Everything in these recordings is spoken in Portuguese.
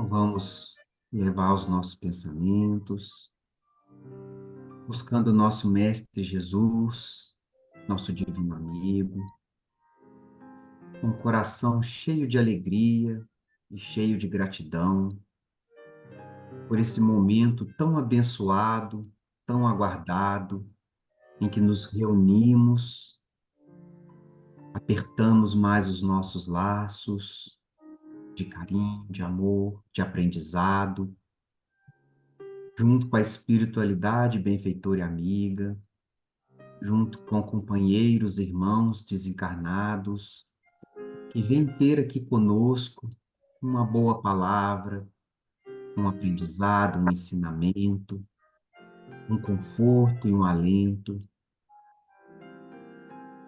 Vamos levar os nossos pensamentos, buscando o nosso Mestre Jesus, nosso divino amigo, com o coração cheio de alegria e cheio de gratidão por esse momento tão abençoado, tão aguardado, em que nos reunimos, apertamos mais os nossos laços de carinho, de amor, de aprendizado, junto com a espiritualidade benfeitora e amiga, junto com companheiros, irmãos desencarnados, que vêm ter aqui conosco uma boa palavra, um aprendizado, um ensinamento, um conforto e um alento,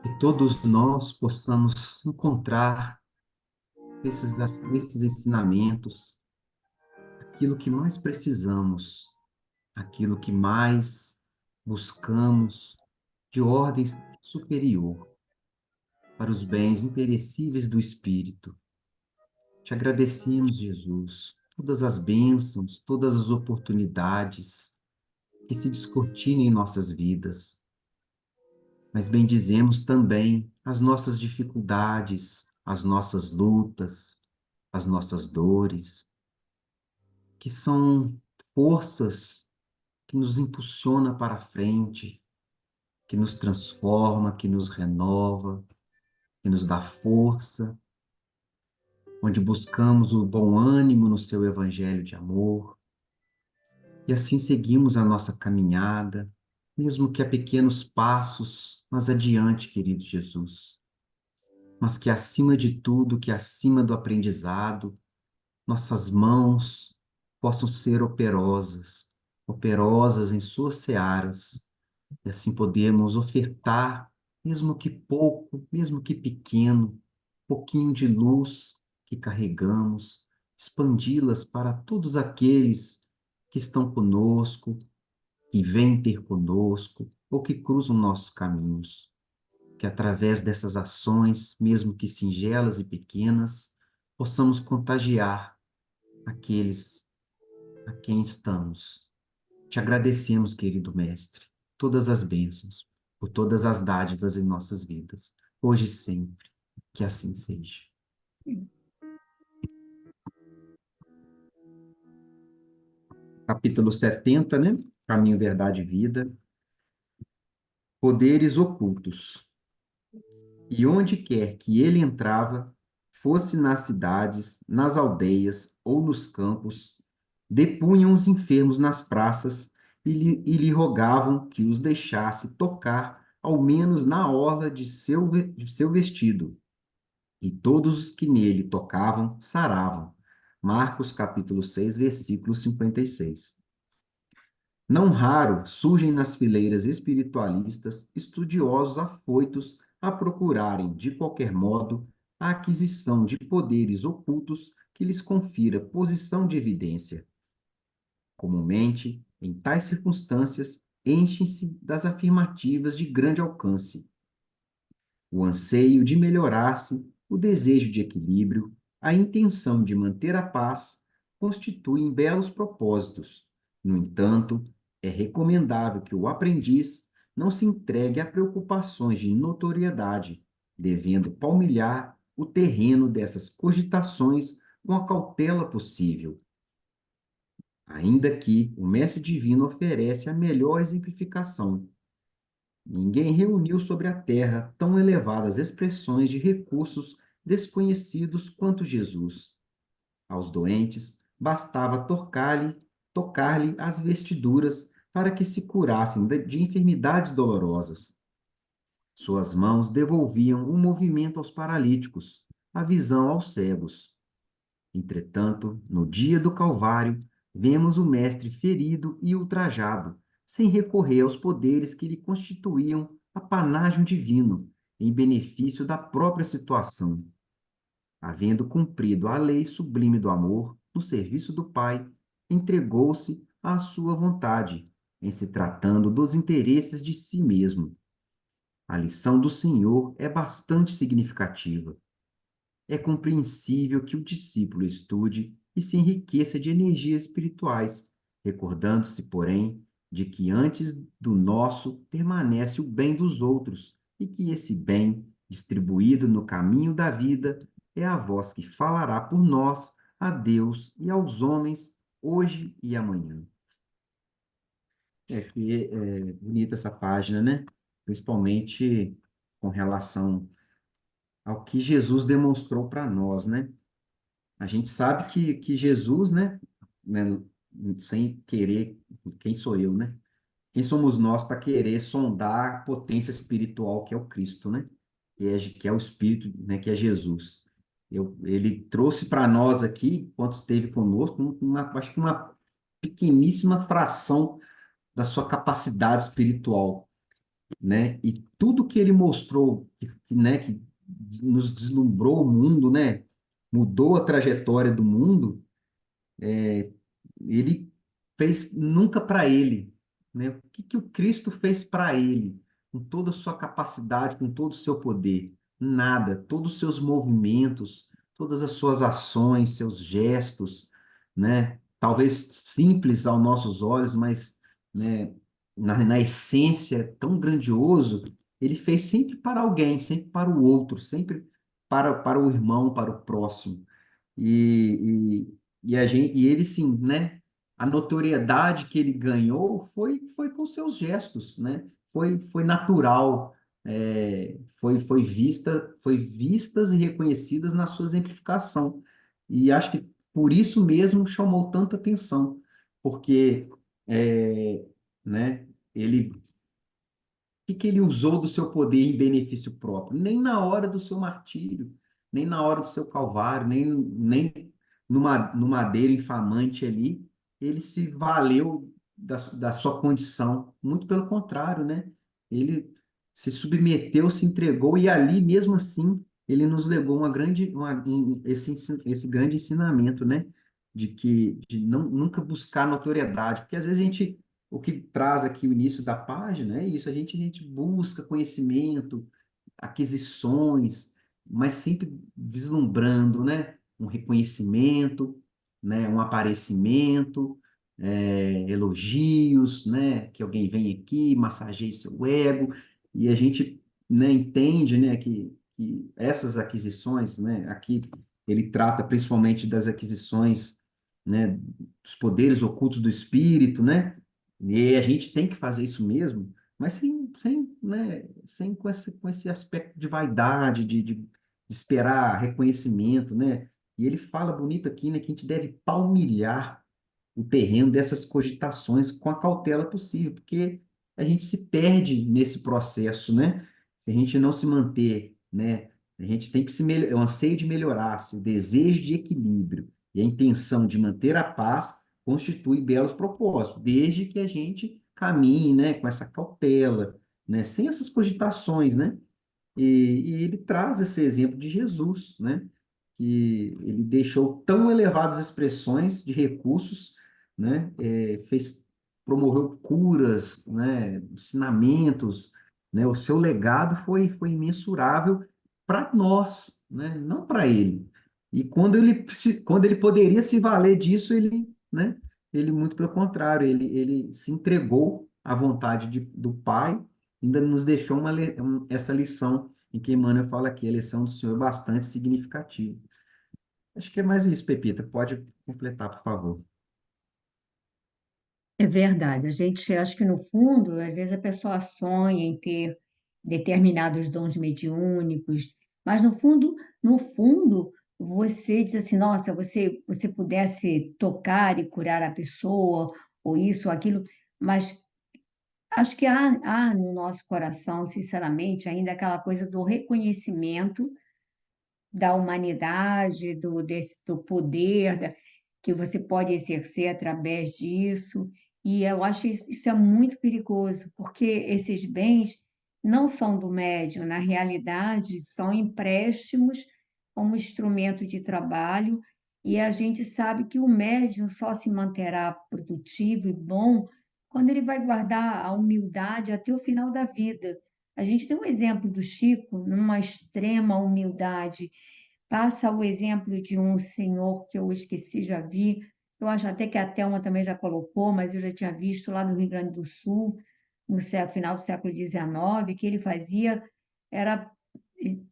que todos nós possamos encontrar nesses ensinamentos aquilo que mais precisamos, aquilo que mais buscamos de ordem superior para os bens imperecíveis do espírito. Te agradecemos, Jesus, todas as bênçãos, todas as oportunidades que se descortinam em nossas vidas, mas bendizemos também as nossas dificuldades, as nossas lutas, as nossas dores, que são forças que nos impulsiona para a frente, que nos transforma, que nos renova, que nos dá força, onde buscamos o bom ânimo no seu evangelho de amor, e assim seguimos a nossa caminhada, mesmo que a pequenos passos, mas adiante, querido Jesus. Mas que acima de tudo, que acima do aprendizado, nossas mãos possam ser operosas, operosas em suas searas, e assim podemos ofertar, mesmo que pouco, mesmo que pequeno, pouquinho de luz que carregamos, expandi-las para todos aqueles que estão conosco, que vêm ter conosco, ou que cruzam nossos caminhos. Que através dessas ações, mesmo que singelas e pequenas, possamos contagiar aqueles a quem estamos. Te agradecemos, querido Mestre, todas as bênçãos, por todas as dádivas em nossas vidas, hoje e sempre, que assim seja. Capítulo 70, né? Caminho, Verdade e Vida. Poderes ocultos. E onde quer que ele entrava, fosse nas cidades, nas aldeias ou nos campos, depunham os enfermos nas praças e lhe rogavam que os deixasse tocar, ao menos na orla de seu vestido. E todos os que nele tocavam saravam. Marcos capítulo 6, versículo 56. Não raro surgem nas fileiras espiritualistas estudiosos afoitos a procurarem, de qualquer modo, a aquisição de poderes ocultos que lhes confira posição de evidência. Comumente, em tais circunstâncias, enchem-se das afirmativas de grande alcance. O anseio de melhorar-se, o desejo de equilíbrio, a intenção de manter a paz constituem belos propósitos. No entanto, é recomendável que o aprendiz não se entregue a preocupações de notoriedade, devendo palmilhar o terreno dessas cogitações com a cautela possível. Ainda que o Mestre Divino oferece a melhor exemplificação. Ninguém reuniu sobre a terra tão elevadas expressões de recursos desconhecidos quanto Jesus. Aos doentes bastava tocar-lhe as vestiduras para que se curassem de enfermidades dolorosas. Suas mãos devolviam o movimento aos paralíticos, a visão aos cegos. Entretanto, no dia do Calvário, vemos o Mestre ferido e ultrajado, sem recorrer aos poderes que lhe constituíam apanágio divino, em benefício da própria situação. Havendo cumprido a lei sublime do amor, no serviço do Pai, entregou-se à sua vontade, em se tratando dos interesses de si mesmo. A lição do Senhor é bastante significativa. É compreensível que o discípulo estude, e se enriqueça de energias espirituais, recordando-se, porém, de que antes do nosso permanece o bem dos outros, e que esse bem, distribuído no caminho da vida, é a voz que falará por nós a Deus e aos homens, hoje e amanhã. É bonita essa página, né? Principalmente com relação ao que Jesus demonstrou para nós, né? A gente sabe que Jesus, né, sem querer, quem sou eu, né? Quem somos nós para querer sondar a potência espiritual que é o Cristo, né? Que é o Espírito, né? Que é Jesus. Ele trouxe para nós aqui, enquanto esteve conosco, acho que uma pequeníssima fração da sua capacidade espiritual, né? E tudo que ele mostrou, né, que nos deslumbrou o mundo, né? Mudou a trajetória do mundo, ele fez nunca para ele, né? O que que o Cristo fez para ele, com toda a sua capacidade, com todo o seu poder? Nada. Todos os seus movimentos, todas as suas ações, seus gestos, né? Talvez simples aos nossos olhos, mas, né, na essência tão grandioso, ele fez sempre para alguém, sempre para o outro, sempre para o irmão, para o próximo. E ele sim, né? A notoriedade que ele ganhou foi com seus gestos, né? Foi natural, foi vistas e reconhecidas na sua exemplificação. E acho que por isso mesmo chamou tanta atenção, porque, é, né? Ele que ele usou do seu poder em benefício próprio? Nem na hora do seu martírio, nem na hora do seu calvário, nem no madeiro infamante ali, ele se valeu da sua condição. Muito pelo contrário, né? Ele se submeteu, se entregou, e ali, mesmo assim, ele nos legou esse grande ensinamento, né? De não, nunca buscar notoriedade, porque às vezes o que traz aqui o início da página é isso, a gente busca conhecimento, aquisições, mas sempre vislumbrando, né, um reconhecimento, né, um aparecimento, elogios, né, que alguém vem aqui, massageie seu ego, e a gente, né, entende, né, que essas aquisições, né, aqui ele trata principalmente das aquisições, né, dos poderes ocultos do espírito, né, e a gente tem que fazer isso mesmo, mas sem com esse aspecto de vaidade, de esperar reconhecimento, né? E ele fala bonito aqui, né, que a gente deve palmilhar o terreno dessas cogitações com a cautela possível, porque a gente se perde nesse processo, né? Se a gente não se manter, né? A gente tem que o anseio de melhorar-se, o desejo de equilíbrio e a intenção de manter a paz constitui belos propósitos, desde que a gente caminhe, né, com essa cautela, né, sem essas cogitações, né? E ele traz esse exemplo de Jesus, né? Que ele deixou tão elevadas expressões de recursos, né? Promoveu curas, né? Ensinamentos, né? O seu legado foi imensurável para nós, né? Não para ele. E quando ele poderia se valer disso, né? Ele, muito pelo contrário, ele se entregou à vontade do Pai, ainda nos deixou essa lição em que Emmanuel fala que a lição do Senhor é bastante significativa. Acho que é mais isso, Pepita. Pode completar, por favor. É verdade. A gente, acho que no fundo, às vezes a pessoa sonha em ter determinados dons mediúnicos, mas no fundo, você diz assim, nossa, você pudesse tocar e curar a pessoa, ou isso, ou aquilo, mas acho que há no nosso coração, sinceramente, ainda aquela coisa do reconhecimento da humanidade, do poder que você pode exercer através disso. E eu acho isso é muito perigoso, porque esses bens não são do médium, na realidade, são empréstimos como instrumento de trabalho, e a gente sabe que o médium só se manterá produtivo e bom quando ele vai guardar a humildade até o final da vida. A gente tem um exemplo do Chico, numa extrema humildade, passa o exemplo de um senhor que eu esqueci, já vi, eu acho até que a Thelma também já colocou, mas eu já tinha visto lá no Rio Grande do Sul, no final do século XIX, que ele fazia, era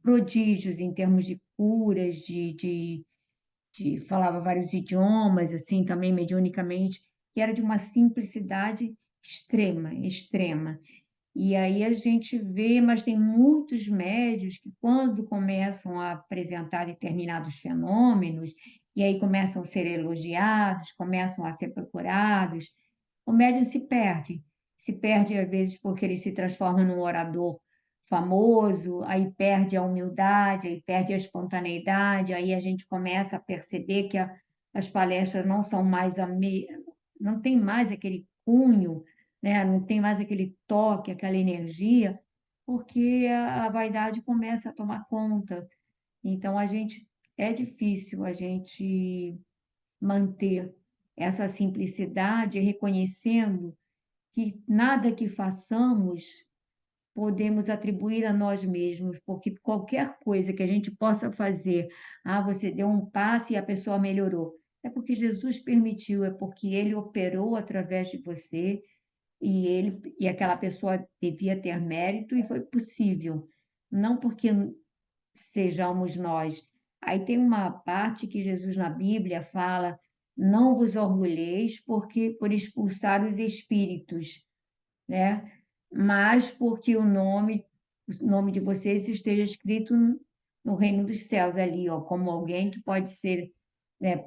prodígios em termos de curas, falava vários idiomas, assim, também mediunicamente, que era de uma simplicidade extrema, extrema. E aí a gente vê, mas tem muitos médios que, quando começam a apresentar determinados fenômenos, e aí começam a ser elogiados, começam a ser procurados, o médium se perde às vezes porque ele se transforma num orador famoso, aí perde a humildade, aí perde a espontaneidade, aí a gente começa a perceber que as palestras não são mais não tem mais aquele cunho, né? Não tem mais aquele toque, aquela energia, porque a vaidade começa a tomar conta. Então é difícil a gente manter essa simplicidade, reconhecendo que nada que façamos podemos atribuir a nós mesmos, porque qualquer coisa que a gente possa fazer, você deu um passo e a pessoa melhorou, é porque Jesus permitiu, é porque ele operou através de você e aquela pessoa devia ter mérito e foi possível, não porque sejamos nós. Aí tem uma parte que Jesus na Bíblia fala: não vos orgulheis porque por expulsar os espíritos, né? Mas porque o nome de vocês esteja escrito no reino dos céus ali, ó, como alguém que pode ser, né,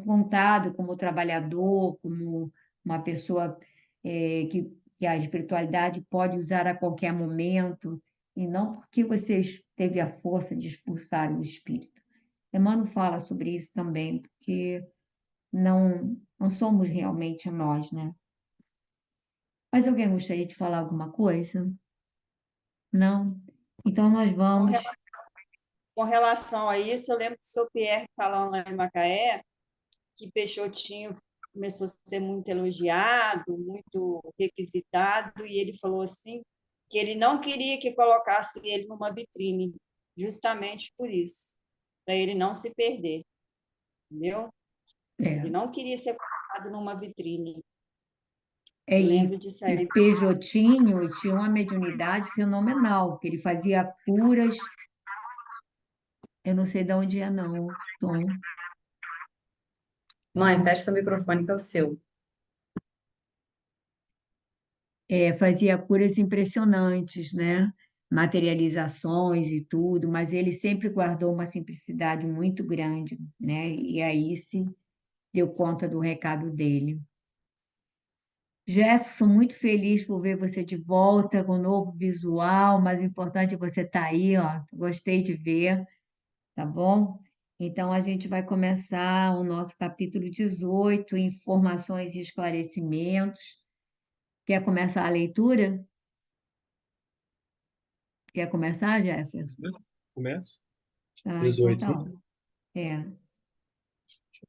contado como trabalhador, como uma pessoa que a espiritualidade pode usar a qualquer momento, e não porque você teve a força de expulsar o espírito. Emmanuel fala sobre isso também, porque não somos realmente nós, né? Mas alguém gostaria de falar alguma coisa? Não? Então nós Com vamos. rela- com relação a isso, eu lembro do seu Pierre falando lá em Macaé que Peixotinho começou a ser muito elogiado, muito requisitado, e ele falou assim que ele não queria que colocasse ele numa vitrine, justamente por isso, para ele não se perder, entendeu? Ele É, não queria ser colocado numa vitrine. é, Eu e, lembro disso e aí. Pejotinho tinha uma mediunidade fenomenal, que ele fazia curas. Eu não sei de onde é, não, Tom. Mãe, fecha seu microfone que é o seu. Fazia curas impressionantes, né? Materializações e tudo, mas ele sempre guardou uma simplicidade muito grande, né? E aí se deu conta do recado dele. Jefferson, muito feliz por ver você de volta com um novo visual, mas o importante é você estar aí, ó. Gostei de ver, tá bom? Então a gente vai começar o nosso capítulo 18, informações e esclarecimentos. Quer começar a leitura? Quer começar, Jefferson? Começa. Ah, então 18, tá né? bom. É,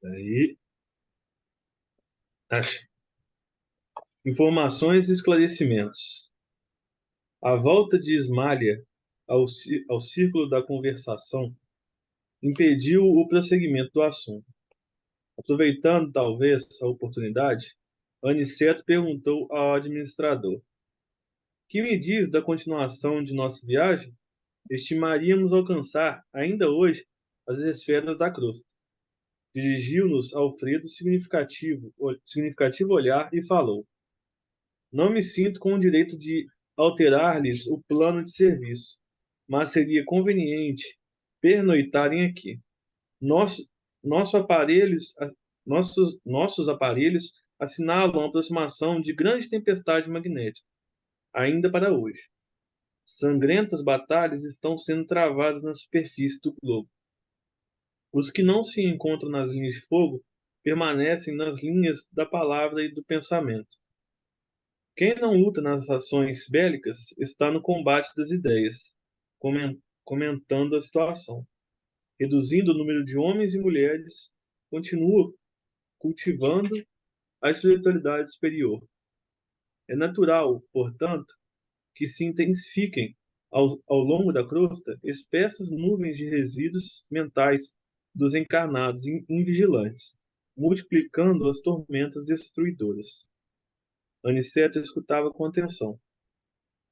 Aí, acho. Informações e esclarecimentos. A volta de Ismália ao círculo da conversação impediu o prosseguimento do assunto. Aproveitando, talvez, a oportunidade, Aniceto perguntou ao administrador: Que me diz da continuação de nossa viagem? Estimaríamos alcançar, ainda hoje, as esferas da crosta. Dirigiu-nos Alfredo significativo olhar e falou: Não me sinto com o direito de alterar-lhes o plano de serviço, mas seria conveniente pernoitarem aqui. Nosso, nosso aparelhos, nossos aparelhos assinalam a aproximação de grande tempestade magnética, ainda para hoje. Sangrentas batalhas estão sendo travadas na superfície do globo. Os que não se encontram nas linhas de fogo permanecem nas linhas da palavra e do pensamento. Quem não luta nas ações bélicas está no combate das ideias, comentando a situação. Reduzindo o número de homens e mulheres, continua cultivando a espiritualidade superior. É natural, portanto, que se intensifiquem ao longo da crosta espessas nuvens de resíduos mentais dos encarnados invigilantes, multiplicando as tormentas destruidoras. Aniceto escutava com atenção.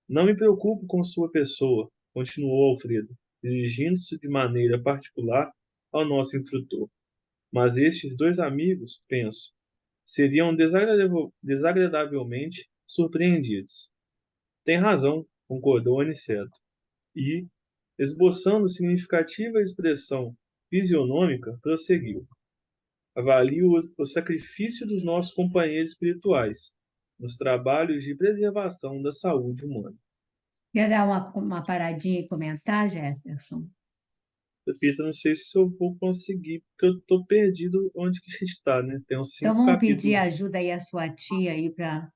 Não me preocupo com sua pessoa, continuou Alfredo, dirigindo-se de maneira particular ao nosso instrutor. Mas estes dois amigos, penso, seriam desagradavelmente surpreendidos. Tem razão, concordou Aniceto. E, esboçando significativa expressão fisionômica, prosseguiu. Avalio o sacrifício dos nossos companheiros espirituais nos trabalhos de preservação da saúde humana. Quer dar uma paradinha e comentar, Jefferson? Repito, não sei se eu vou conseguir, porque eu estou perdido onde que a gente está, né? Tem uns Então 5 vamos pedir capítulos. ajuda aí à sua tia aí para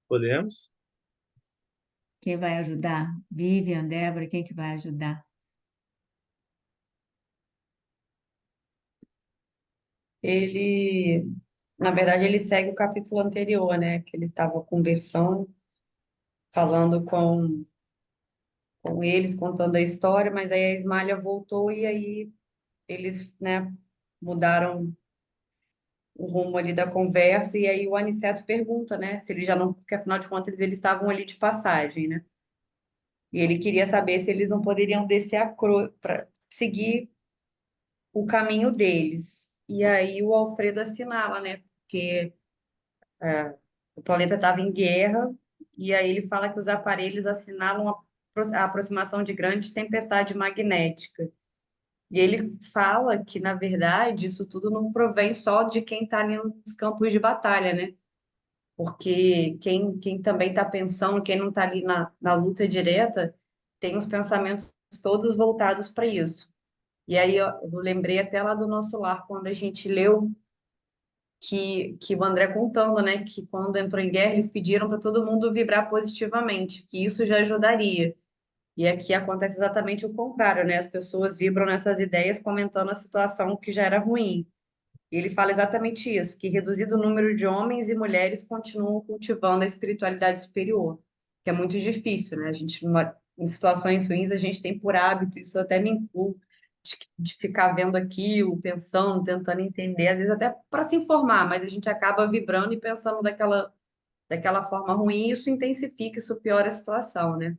Podemos? quem vai ajudar? Vivian, Débora, quem que vai ajudar? Ele, na verdade, ele segue o capítulo anterior, né? Que ele estava conversando, falando com eles, contando a história, mas aí a Ismália voltou e aí eles, né, mudaram o rumo ali da conversa, e aí o Aniceto pergunta, né, se ele já não, porque afinal de contas eles estavam ali de passagem, né? E ele queria saber se eles não poderiam descer a cruz para seguir o caminho deles. E aí o Alfredo assinala, né? Porque o planeta estava em guerra, e aí ele fala que os aparelhos assinalam a aproximação de grandes tempestades magnéticas. E ele fala que, na verdade, isso tudo não provém só de quem está ali nos campos de batalha, né? Porque quem também está pensando, quem não está ali na luta direta, tem os pensamentos todos voltados para isso. E aí eu lembrei até lá do nosso lar, quando a gente leu que o André contando, né, que quando entrou em guerra, eles pediram para todo mundo vibrar positivamente, que isso já ajudaria. E aqui acontece exatamente o contrário, né? As pessoas vibram nessas ideias comentando a situação que já era ruim. E ele fala exatamente isso, que reduzido o número de homens e mulheres continuam cultivando a espiritualidade superior, que é muito difícil, né? A gente, em situações ruins, a gente tem por hábito, isso até me inclui, de ficar vendo aquilo, pensando, tentando entender, às vezes até para se informar, mas a gente acaba vibrando e pensando daquela forma ruim, e isso intensifica, isso piora a situação, né?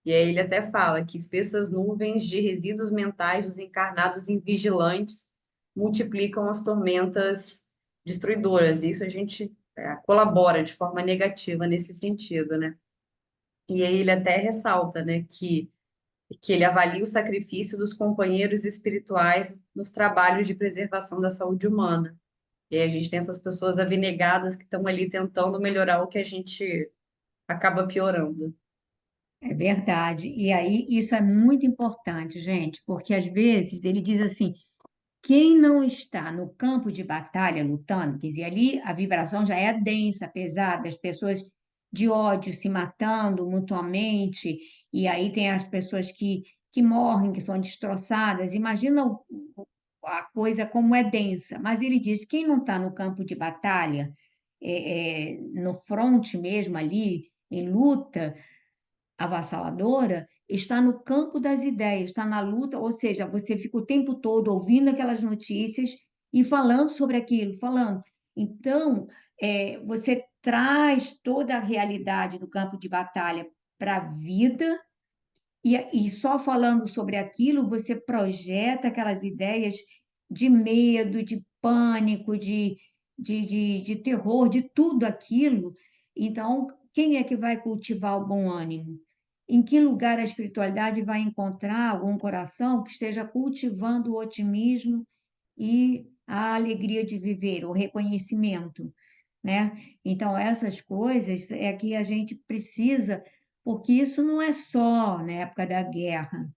E aí ele até fala que espessas nuvens de resíduos mentais dos encarnados invigilantes multiplicam as tormentas destruidoras. E isso a gente colabora de forma negativa nesse sentido, né? E aí ele até ressalta, né, que ele avalia o sacrifício dos companheiros espirituais nos trabalhos de preservação da saúde humana. E aí a gente tem essas pessoas abnegadas que estão ali tentando melhorar o que a gente acaba piorando. É verdade. E aí isso é muito importante, gente, porque às vezes ele diz assim: quem não está no campo de batalha lutando, quer dizer, ali a vibração já é densa, pesada, as pessoas de ódio se matando mutuamente, e aí tem as pessoas que morrem, que são destroçadas. Imagina a coisa como é densa. Mas ele diz: quem não está no campo de batalha, no fronte mesmo ali, em luta avassaladora, está no campo das ideias, está na luta, ou seja, você fica o tempo todo ouvindo aquelas notícias e falando sobre aquilo, falando. Então, você traz toda a realidade do campo de batalha para a vida e só falando sobre aquilo, você projeta aquelas ideias de medo, de pânico, de terror, de tudo aquilo. Então, quem é que vai cultivar o bom ânimo? Em que lugar a espiritualidade vai encontrar algum coração que esteja cultivando o otimismo e a alegria de viver, o reconhecimento, né? Então, essas coisas é que a gente precisa, porque isso não é só na época da guerra,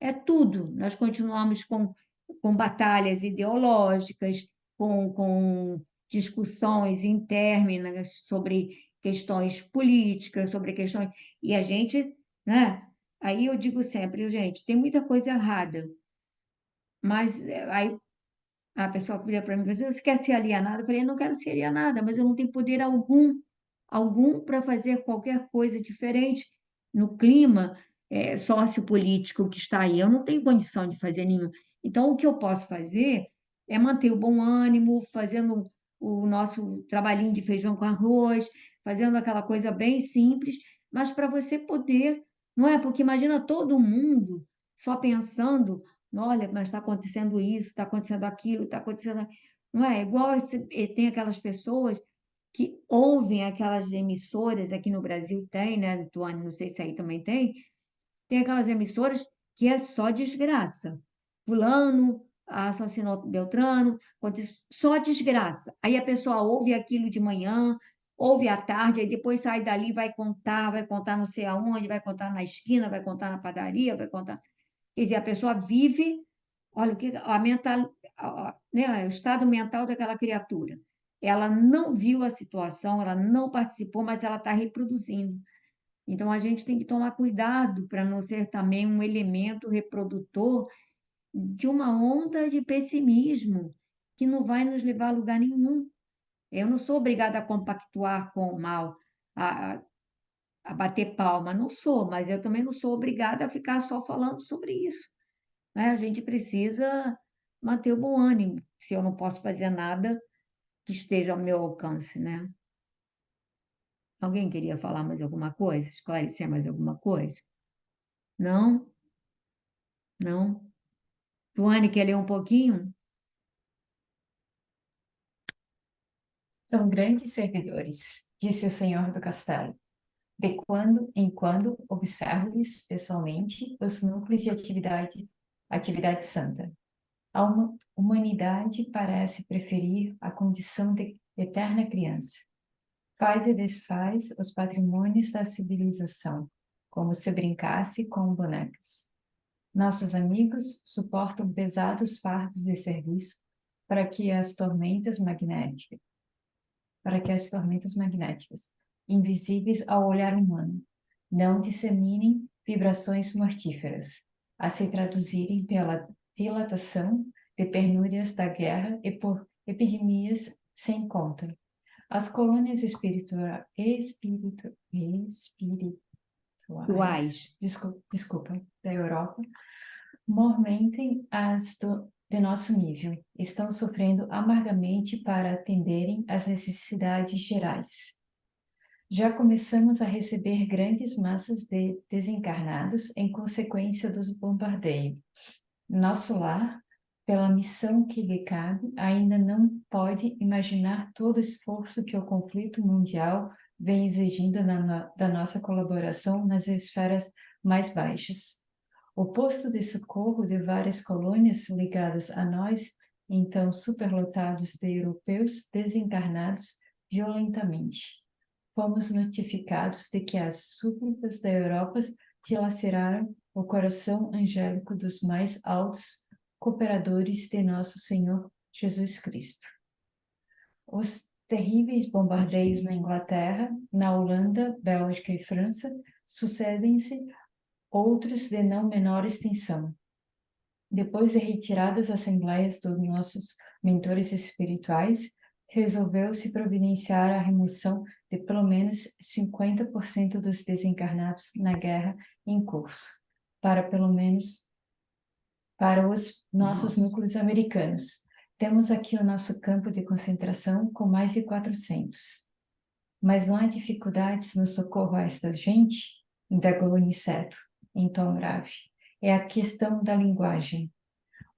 é tudo. Nós continuamos com batalhas ideológicas, com discussões internas sobre questões políticas, sobre questões. E a gente, né? Aí eu digo sempre, gente, tem muita coisa errada, mas aí a pessoa vira para mim e fala: você quer ser alienada? Eu falei: eu não quero ser alienada, mas eu não tenho poder algum para fazer qualquer coisa diferente. no clima sociopolítico que está aí. Eu não tenho condição de fazer nenhum. Então, o que eu posso fazer é manter o bom ânimo, fazendo o nosso trabalhinho de feijão com arroz, fazendo aquela coisa bem simples, mas para você poder, não é? Porque imagina todo mundo só pensando, olha, mas está acontecendo isso, está acontecendo aquilo, está acontecendo. Não é? Igual tem aquelas pessoas que ouvem aquelas emissoras, aqui no Brasil tem, né, Tuane? Não sei se aí também tem aquelas emissoras que é só desgraça. Fulano assassinou Beltrano, só desgraça. Aí a pessoa ouve aquilo de manhã, ouve à tarde, aí depois sai dali, vai contar não sei aonde, vai contar na esquina, vai contar na padaria, vai contar. Quer dizer, a pessoa vive, olha, né, o estado mental daquela criatura. Ela não viu a situação, ela não participou, mas ela está reproduzindo. Então, a gente tem que tomar cuidado para não ser também um elemento reprodutor de uma onda de pessimismo que não vai nos levar a lugar nenhum. Eu não sou obrigada a compactuar com o mal, a, a bater palma, não sou, mas eu também não sou obrigada a ficar só falando sobre isso, né? A gente precisa manter o bom ânimo, se eu não posso fazer nada que esteja ao meu alcance, né? Alguém queria falar mais alguma coisa? Esclarecer mais alguma coisa? Não? Não? Tuane, quer ler um pouquinho? São grandes servidores, disse o senhor do castelo. De quando em quando observo-lhes pessoalmente os núcleos de atividade santa. A humanidade parece preferir a condição de eterna criança. Faz e desfaz os patrimônios da civilização, como se brincasse com bonecas. Nossos amigos suportam pesados fardos de serviço para que as tormentas magnéticas, invisíveis ao olhar humano, não disseminem vibrações mortíferas, a se traduzirem pela dilatação de penúrias da guerra e por epidemias sem conta. As colônias espirituais, desculpa, da Europa, mormentem as de nosso nível, estão sofrendo amargamente para atenderem às necessidades gerais. Já começamos a receber grandes massas de desencarnados em consequência dos bombardeios. Nosso lar, pela missão que lhe cabe, ainda não pode imaginar todo o esforço que o conflito mundial vem exigindo da nossa colaboração nas esferas mais baixas. O posto de socorro de várias colônias ligadas a nós, então superlotados de europeus desencarnados violentamente. Fomos notificados de que as súplicas da Europa dilaceraram o coração angélico dos mais altos cooperadores de nosso Senhor Jesus Cristo. Os terríveis bombardeios na Inglaterra, na Holanda, Bélgica e França sucedem-se outros de não menor extensão. Depois de retiradas as assembleias dos nossos mentores espirituais, resolveu-se providenciar a remoção de pelo menos 50% dos desencarnados na guerra em curso, para os nossos núcleos americanos. Temos aqui o nosso campo de concentração com mais de 400. Mas não há dificuldades no socorro a esta gente? Indagou Aniceto, em tom grave. É a questão da linguagem.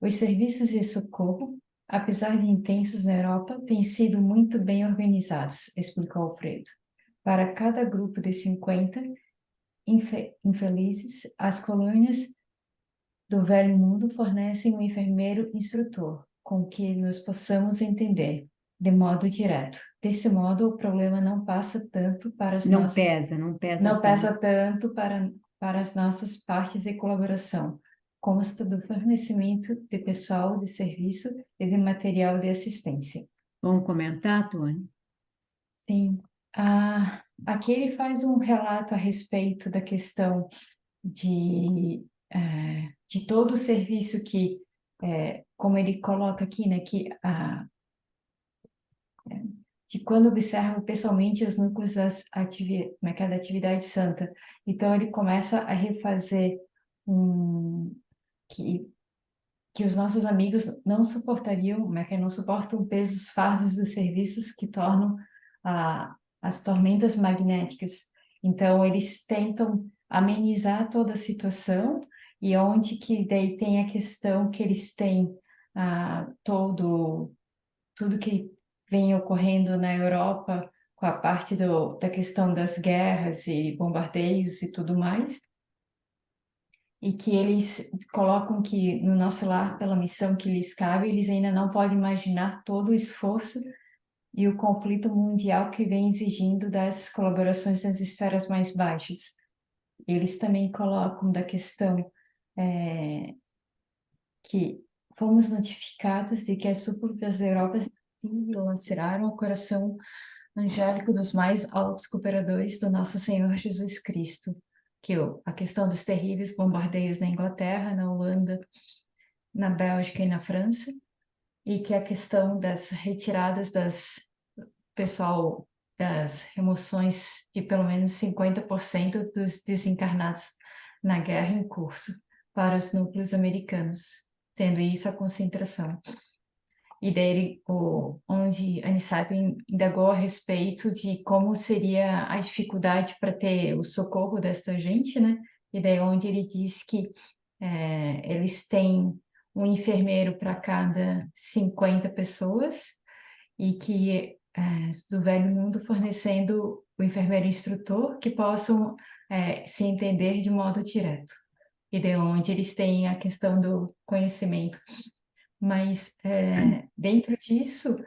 Os serviços de socorro, apesar de intensos na Europa, têm sido muito bem organizados, explicou Alfredo. Para cada grupo de 50 infelizes, as colônias do Velho Mundo fornecem um enfermeiro instrutor, com que nos possamos entender, de modo direto. Desse modo, o problema não passa tanto para as Não nossas... pesa, não pesa Não tanto. pesa tanto para as nossas partes de colaboração. Consta do fornecimento de pessoal de serviço e de material de assistência. Vamos comentar, Tony? Sim. Aqui ele faz um relato a respeito da questão de todo o serviço como ele coloca aqui, né, de quando observa pessoalmente os núcleos da atividade santa. Então, ele começa a refazer um, que, que os nossos amigos não suportariam, não suportam o peso, os fardos dos serviços que tornam as tormentas magnéticas. Então, eles tentam amenizar toda a situação, e onde que daí tem a questão que eles têm tudo que vem ocorrendo na Europa com a parte da questão das guerras e bombardeios e tudo mais, e que eles colocam que no nosso lar, pela missão que lhes cabe, eles ainda não podem imaginar todo o esforço e o conflito mundial que vem exigindo das colaborações nas esferas mais baixas. Eles também colocam da questão que fomos notificados de que as súplicas da Europa dilaceraram o coração angélico dos mais altos cooperadores do nosso Senhor Jesus Cristo, a questão dos terríveis bombardeios na Inglaterra, na Holanda, na Bélgica e na França, e que a questão das retiradas das remoções de pelo menos 50% dos desencarnados na guerra em curso para os núcleos americanos, tendo isso a concentração. E daí, onde Aniceto indagou a respeito de como seria a dificuldade para ter o socorro dessa gente, né? E daí onde ele diz que eles têm um enfermeiro para cada 50 pessoas, e que do velho mundo fornecendo o enfermeiro instrutor que possam se entender de modo direto. E daí onde eles têm a questão do conhecimento. Mas dentro disso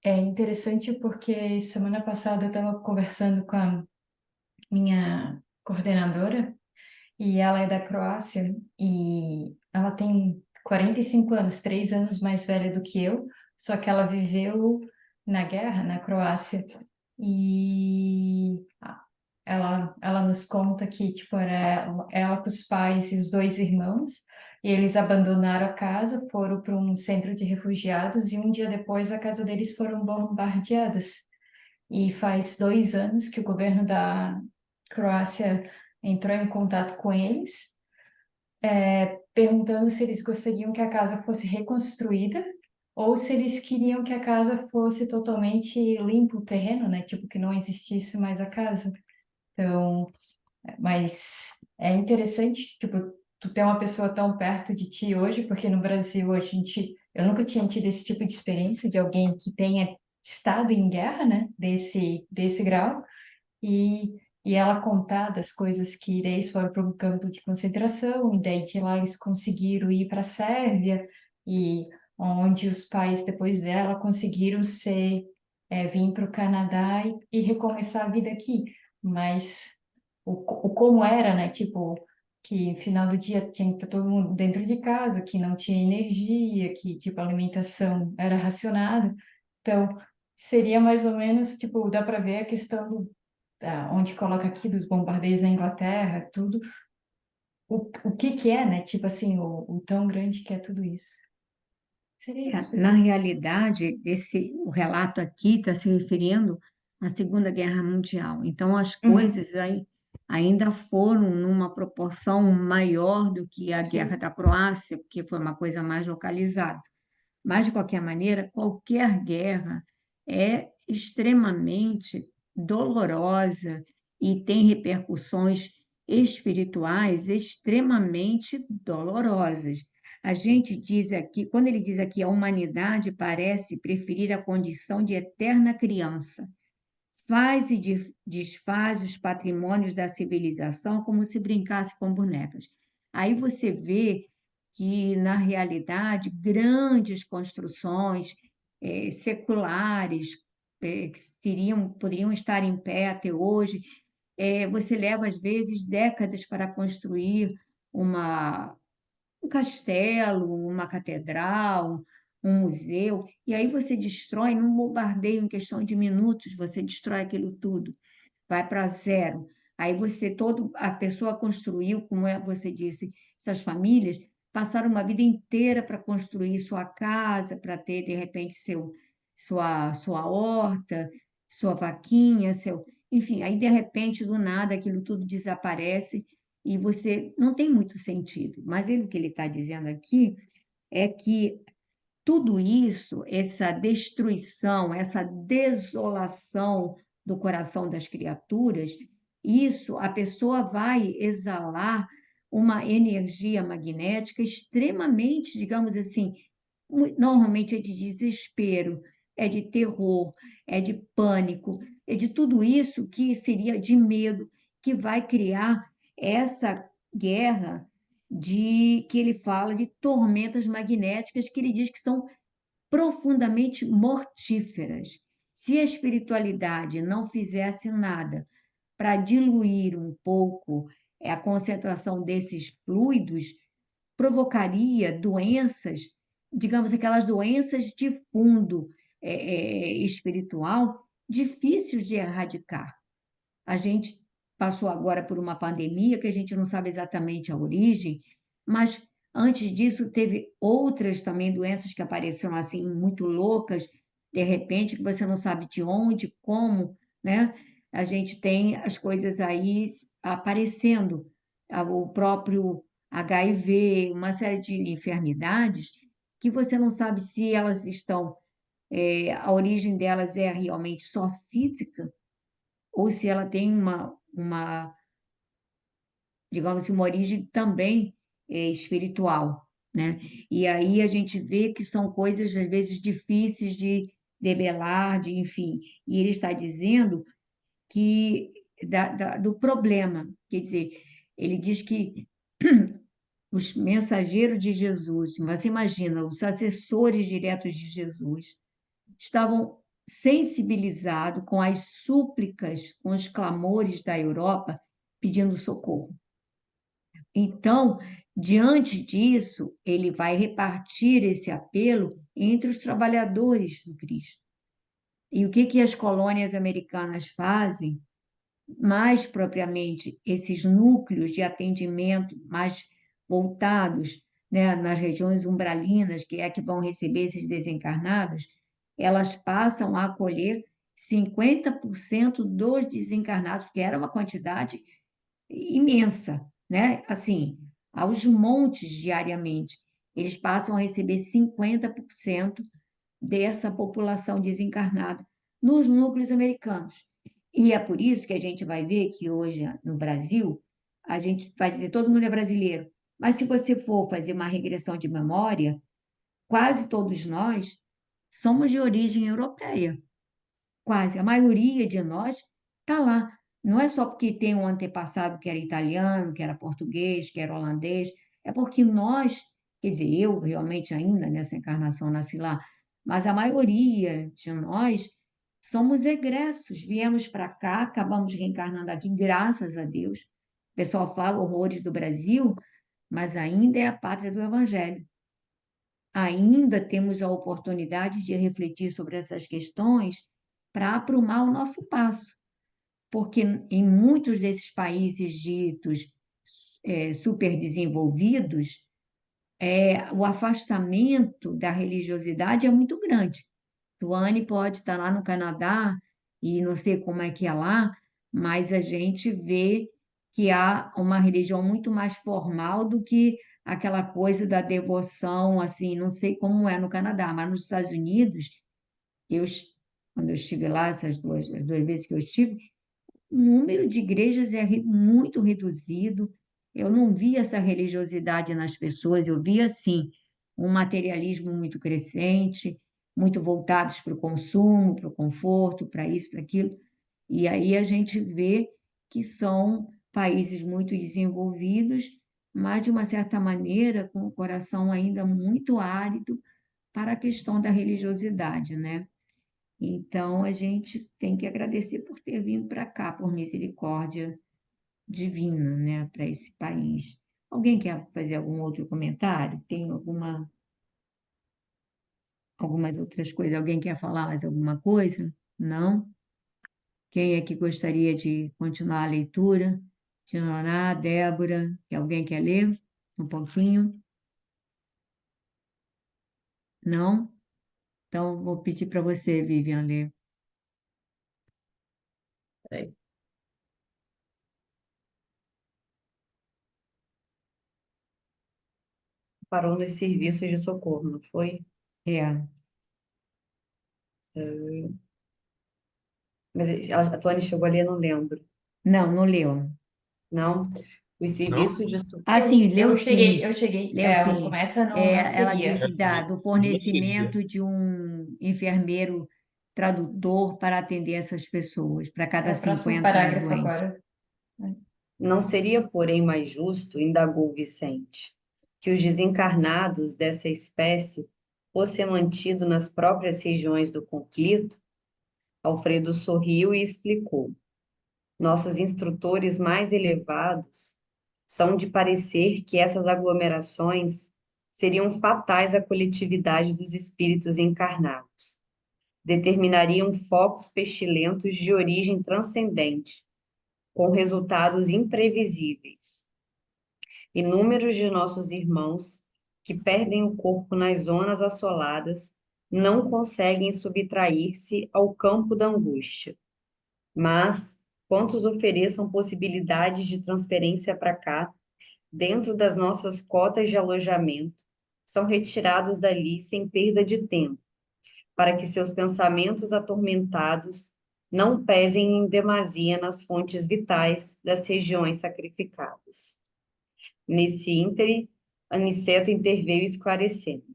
é interessante porque semana passada eu estava conversando com a minha coordenadora, e ela é da Croácia, e ela tem 45 anos, 3 anos mais velha do que eu, só que ela viveu na guerra na Croácia, e ela nos conta que tipo, era ela com os pais e os 2 irmãos, e eles abandonaram a casa, foram para um centro de refugiados, e um dia depois a casa deles foram bombardeadas. E faz 2 anos que o governo da Croácia entrou em contato com eles, perguntando se eles gostariam que a casa fosse reconstruída ou se eles queriam que a casa fosse totalmente limpo o terreno, né? Tipo, que não existisse mais a casa. Então, mas é interessante, tipo, tu ter uma pessoa tão perto de ti hoje, porque no Brasil eu nunca tinha tido esse tipo de experiência de alguém que tenha estado em guerra, né? Desse grau. E ela contar das coisas que daí eles foram para um campo de concentração, e daí de lá eles conseguiram ir para a Sérvia, e onde os pais, depois dela, conseguiram vir para o Canadá e recomeçar a vida aqui. Mas o como era, né? Tipo, que no final do dia tinha que estar todo mundo dentro de casa, que não tinha energia, que tipo, a alimentação era racionada. Então, seria mais ou menos, tipo, dá para ver a questão onde coloca aqui dos bombardeios na Inglaterra, tudo, o que é, né? Tipo assim, o tão grande que é tudo isso. Seria isso. Na realidade, o relato aqui está se referindo à Segunda Guerra Mundial. Então, as coisas ainda foram numa proporção maior do que a Sim. Guerra da Croácia, porque foi uma coisa mais localizada. Mas, de qualquer maneira, qualquer guerra é extremamente dolorosa e tem repercussões espirituais extremamente dolorosas. A gente diz aqui, quando ele diz aqui, a humanidade parece preferir a condição de eterna criança. Faz e desfaz os patrimônios da civilização como se brincasse com bonecas. Aí você vê que, na realidade, grandes construções seculares que poderiam estar em pé até hoje, você leva, às vezes, décadas para construir um castelo, uma catedral, um museu, e aí você destrói num bombardeio em questão de minutos, você destrói aquilo tudo, vai para zero. Aí a pessoa construiu, como você disse, essas famílias passaram uma vida inteira para construir sua casa, para ter, de repente, sua horta, sua vaquinha, enfim, aí de repente, do nada, aquilo tudo desaparece e você não tem muito sentido. Mas o que ele está dizendo aqui é que tudo isso, essa destruição, essa desolação do coração das criaturas, isso a pessoa vai exalar uma energia magnética extremamente, digamos assim, normalmente é de desespero, é de terror, é de pânico, é de tudo isso que seria de medo, que vai criar essa guerra de que ele fala de tormentas magnéticas que ele diz que são profundamente mortíferas. Se a espiritualidade não fizesse nada para diluir um pouco a concentração desses fluidos, provocaria doenças, digamos, aquelas doenças de fundo espiritual, difíceis de erradicar. A gente passou agora por uma pandemia que a gente não sabe exatamente a origem, mas antes disso teve outras também doenças que apareceram assim muito loucas, de repente, que você não sabe de onde, como, né? A gente tem as coisas aí aparecendo, o próprio HIV, uma série de enfermidades que você não sabe se elas estão, a origem delas é realmente só física ou se ela tem digamos assim, uma origem também espiritual, né? E aí a gente vê que são coisas, às vezes, difíceis de debelar, de, enfim. E ele está dizendo que do problema, quer dizer, ele diz que os mensageiros de Jesus, você imagina, os assessores diretos de Jesus, estavam sensibilizados com as súplicas, com os clamores da Europa pedindo socorro. Então, diante disso, ele vai repartir esse apelo entre os trabalhadores do Cristo. E o que as colônias americanas fazem? Mais propriamente, esses núcleos de atendimento mais voltados, né, nas regiões umbralinas, que é que vão receber esses desencarnados, elas passam a acolher 50% dos desencarnados, que era uma quantidade imensa, né? Assim, aos montes diariamente. Eles passam a receber 50% dessa população desencarnada nos núcleos americanos. E é por isso que a gente vai ver que hoje no Brasil, a gente vai dizer todo mundo é brasileiro, mas se você for fazer uma regressão de memória, quase todos nós somos de origem europeia. Quase a maioria de nós está lá. Não é só porque tem um antepassado que era italiano, que era português, que era holandês, é porque nós, quer dizer, eu realmente ainda nessa encarnação nasci lá, mas a maioria de nós somos egressos, viemos para cá, acabamos reencarnando aqui, graças a Deus. O pessoal fala horrores do Brasil, mas ainda é a pátria do Evangelho. Ainda temos a oportunidade de refletir sobre essas questões para aprumar o nosso passo, porque em muitos desses países ditos superdesenvolvidos, o afastamento da religiosidade é muito grande. Tuane pode estar lá no Canadá e não sei como é que é lá, mas a gente vê que há uma religião muito mais formal do que aquela coisa da devoção, assim, não sei como é no Canadá, mas nos Estados Unidos, eu, quando eu estive lá, as duas vezes que eu estive, o número de igrejas é muito reduzido. Eu não vi essa religiosidade nas pessoas, eu vi, assim, um materialismo muito crescente, muito voltados para o consumo, para o conforto, para isso, para aquilo. E aí a gente vê que são países muito desenvolvidos, mas, de uma certa maneira, com o coração ainda muito árido para a questão da religiosidade, né? Então, a gente tem que agradecer por ter vindo para cá, por misericórdia divina, né, para esse país. Alguém quer fazer algum outro comentário? Tem algumas outras coisas? Alguém quer falar mais alguma coisa? Não? Quem é que gostaria de continuar a leitura? Tinoná, Débora, alguém quer ler um pouquinho? Não? Então, vou pedir para você, Vivian, ler. Peraí. Parou nos serviços de socorro, não foi? É. Mas a Tony chegou ali, eu não lembro. Não, não leu. Não? Os Não? serviços de Ah, socorro? sim, leu sim. Eu cheguei, Leu sim. começa no não Ela seria. disse do Não seria. fornecimento de um enfermeiro tradutor para atender essas pessoas, para É cada o próximo 50 parágrafo doentes. agora. Não seria, porém, mais justo, indagou Vicente, que os desencarnados dessa espécie fossem mantidos nas próprias regiões do conflito? Alfredo sorriu e explicou. Nossos instrutores mais elevados são de parecer que essas aglomerações seriam fatais à coletividade dos espíritos encarnados. Determinariam focos pestilentos de origem transcendente, com resultados imprevisíveis. Inúmeros de nossos irmãos que perdem o corpo nas zonas assoladas não conseguem subtrair-se ao campo da angústia, mas quantos ofereçam possibilidades de transferência para cá, dentro das nossas cotas de alojamento, são retirados dali sem perda de tempo, para que seus pensamentos atormentados não pesem em demasia nas fontes vitais das regiões sacrificadas. Nesse íntere, Aniceto interveio esclarecendo.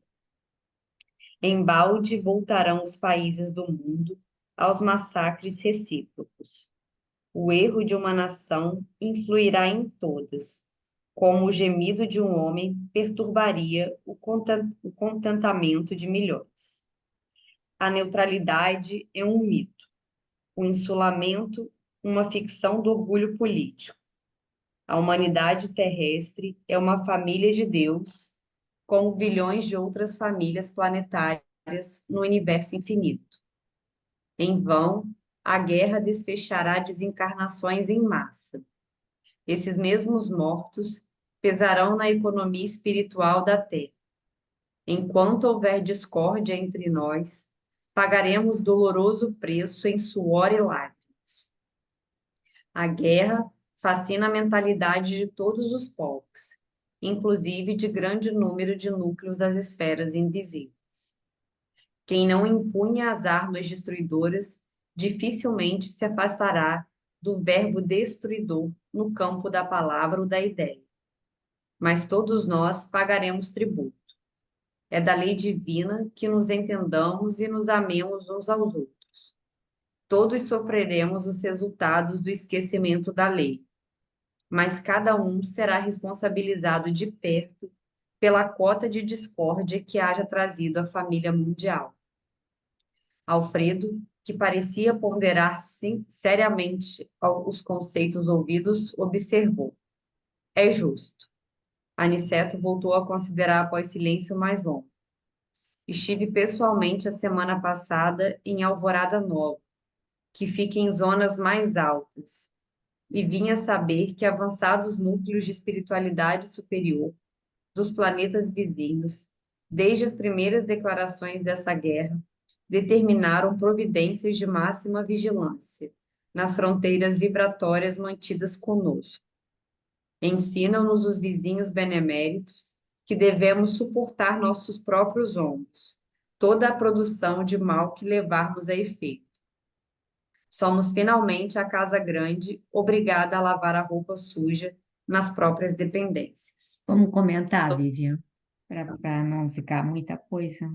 Embalde voltarão os países do mundo aos massacres recíprocos. O erro de uma nação influirá em todas, como o gemido de um homem perturbaria o contentamento de milhões. A neutralidade é um mito, o insulamento, uma ficção do orgulho político. A humanidade terrestre é uma família de Deus, como bilhões de outras famílias planetárias no universo infinito. Em vão, a guerra desfechará desencarnações em massa. Esses mesmos mortos pesarão na economia espiritual da Terra. Enquanto houver discórdia entre nós, pagaremos doloroso preço em suor e lágrimas. A guerra fascina a mentalidade de todos os povos, inclusive de grande número de núcleos das esferas invisíveis. Quem não impunha as armas destruidoras dificilmente se afastará do verbo destruidor no campo da palavra ou da ideia. Mas todos nós pagaremos tributo. É da lei divina que nos entendamos e nos amemos uns aos outros. Todos sofreremos os resultados do esquecimento da lei, mas cada um será responsabilizado de perto pela cota de discórdia que haja trazido à família mundial. Alfredo, que parecia ponderar seriamente os conceitos ouvidos, observou. É justo. Aniceto voltou a considerar após silêncio mais longo. Estive pessoalmente a semana passada em Alvorada Nova, que fica em zonas mais altas, e vinha saber que avançados núcleos de espiritualidade superior dos planetas vizinhos, desde as primeiras declarações dessa guerra, determinaram providências de máxima vigilância nas fronteiras vibratórias mantidas conosco. Ensinam-nos os vizinhos beneméritos que devemos suportar nossos próprios ombros, toda a produção de mal que levarmos a efeito. Somos finalmente a casa grande, obrigada a lavar a roupa suja nas próprias dependências. Vamos comentar, Vivian, para não ficar muita coisa.